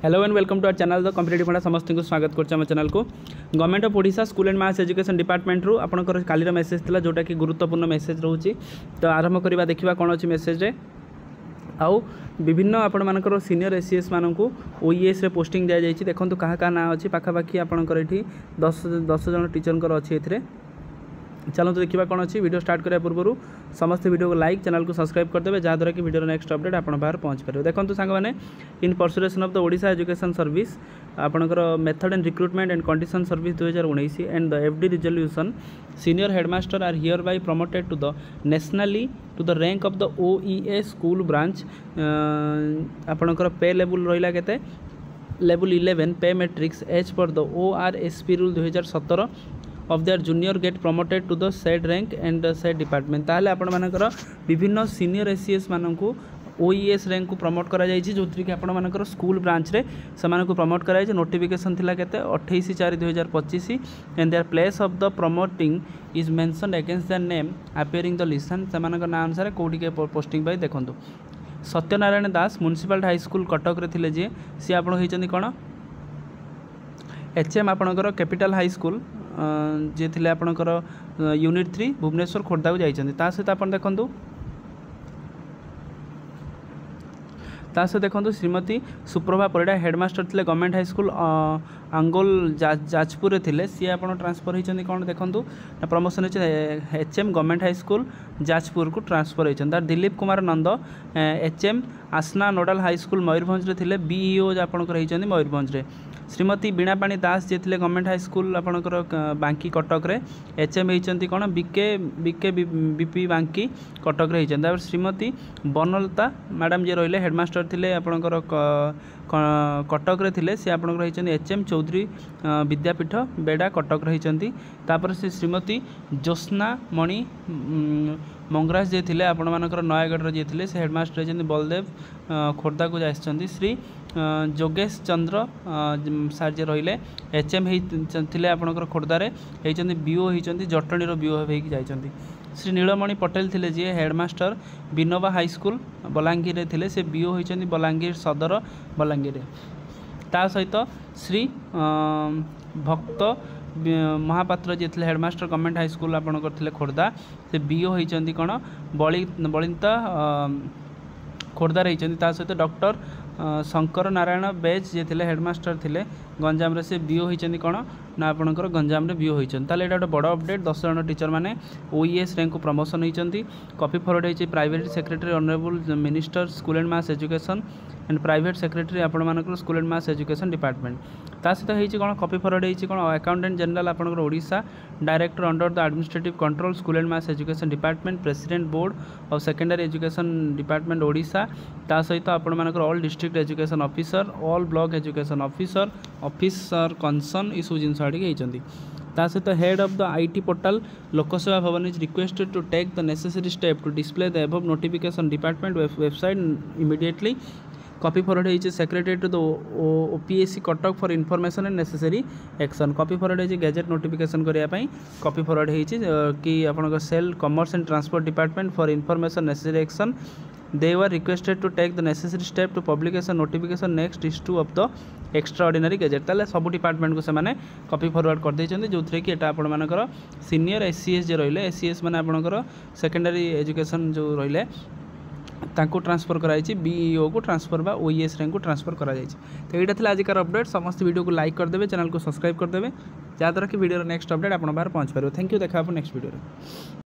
Hello and welcome to our channel the competitive पढ़ा समस्त को स्वागत करम चैनल को government of Odisha school and mass education department रु आपंकर कालीर मेसेज था जोटा कि गुरुत्वपूर्ण मेसेज रोचे। तो आरंभ करवा देखा कौन अच्छी मेसेज आउ विभिन्न आपण मानकर सीनियर एसीएस मानू ओईएस रे पोस्टिंग दि जाइए। देखो क्या ना अच्छी पाखापाखि आपंकर ये 10 जन टीचर अच्छी ए चलते देखा कौन अच्छी वीडियो स्टार्ट करने पूर्व समस्त वीडियो को लाइक चैनल को सब्सक्राइब करदे जहाँद्वारा कि वीडियो नेक्स्ट अपडेट आपण बाहर पहुँच पारे। देखो सांग मैंने in pursuance of the Odisha education service आपणकर method and recruitment and condition service 2019 and the FD resolution senior headmaster are hereby promoted to the notionally to the rank of the OEA school branch आपणकर pay level रहा के level 11 pay matrix as per the ORSP rule 2017 of their junior get promoted to the said rank and said department। ताहले आपण मानकर विभिन्न senior ACS मानकू ओईएस rank को promote करा जायछि जो कि आपण मानकर स्कूल ब्रांच रे समान को प्रमोट करा जायछि। नोटिफिकेशन थिला केते 28/4/2025 and their place of the promoting is mentioned against their name appearing the list समान नाम अनुसार कोठी के पोस्टिंग बाय देखंतु सत्यनारायण दास म्युनिसिपल हाई स्कूल कटक रे थिले जे सी आपण होइचंदी कोन HM आपणकर कैपिटल हाई स्कूल जे थिले आपणकर यूनिट 3 भुवनेश्वर खोर्धा को जाइछन्ती। ता सहित आपण देखंतु श्रीमती सुप्रभा परिडा हेडमास्टर थिले गवर्नमेंट हाई स्कूल आंगोल जाजपुर थिले सी आपण ट्रांसफर होइछन्ती कोन देखंतु प्रमोशन होइछ HM government high school Jajpur को ट्रांसफर होइछन्ती। दिलीप कुमार नंद HM आसना नोडाल हाई स्कूल मयूरभंज रे थिले BEO आपणकर होइछन्ती मयूरभंज रे। श्रीमती बीणापाणी दास जे थिले गवर्नमेंट हाई स्कूल आपणकर बांकी कटक रे HM होइछन्ती कोन बीके बीपी बांकी कटक रे होइछन्ती। श्रीमती बनलता मैडम जे रहिले हेडमास्टर थिले आपणकर कटक रे थिले से आपणकर होइछन्ती HM चौधरी विद्यापीठ बेडा कटक रे होइछन्ती। तापर से श्रीमती ज्योत्स्ना मणि मंगराज जे थिले आपण मानकर नयागढ़ रे जे थिले से हेडमास्टर होइछन्ती बलदेव खोर्धा को जाइछन्ती। श्री जोगेश चंद्र सार जे रहिले HM थिले आपणकर खोर्धा रे होइछन्ती BO होइछन्ती जटणी रो BO होइकी जाइछन्ती। श्री नीलमणि पटेल थिले जे headmaster Binoba high school Balangir रे थिले से BO होइछन्ती बलांगीर सदर बलांगीर रे। ता सहित श्री भक्त महापात्र जे थिले हेडमास्टर गवर्नमेंट हाई स्कूल आपण करथिले खोर्धा से BO होइछन्ती कोन बलिंता खोर्धा रहिछन्ती। ता सहित डॉक्टर शंकर नारायण बेज जे थिले हेडमास्टर थिले गंजाम रे से BO होइछन्ती कोन ना आपणकर गंजाम रे BO होइछन्ती। ताले एटा बड़ अपडेट 10 जन टीचर माने OES रैंक को प्रमोशन होइछन्ती। कॉपी फॉरवर्ड होइछि private secretary honourable minister school and mass education and private secretary आपण मानकर school and mass education department. ता सहित होइछि कोन कॉपी फॉरवर्ड होइछि कोन अकाउंटेंट जनरल आपणकर Odisha director under the administrative control school and mass education department president board of secondary education department Odisha. ता सहित आपण मानकर all district education officer all block education officer concern ई सब जिनस आडी होइछन्ती। ता सहित head of the IT portal Lokseva Bhawan is requested to take the necessary step to display the above notification department website immediately. Copy forward होइछि secretary to the OPSC Cuttack for information and necessary action. Copy forward होइछि gazette notification करिया पई copy forward होइछि कि आपनका सेल commerce and transport department for information necessary action they were requested to take the necessary step to publication notification next issue of the extraordinary gazette। ताले सब department को से माने कॉपी फॉरवर्ड कर दैछन्ती जो कि एटा आपण मानकर सीनियर SCS जे रहिले SCS माने आपनकर सेकेंडरी एजुकेशन जो रहिले ताको ट्रांसफर कराइछि BEO को ट्रांसफर बा OES रैंक को ट्रांसफर करा जाइछि। तो एटा थिला आजिकार अपडेट समस्त वीडियो को लाइक कर देबे चैनल को सब्सक्राइब कर देबे जहाँद्वारा कि वीडियो नेक्स्ट अपडेट आपण बाहर पहुँच पारे। थैंक यू देखा नेक्स्ट वीडियो।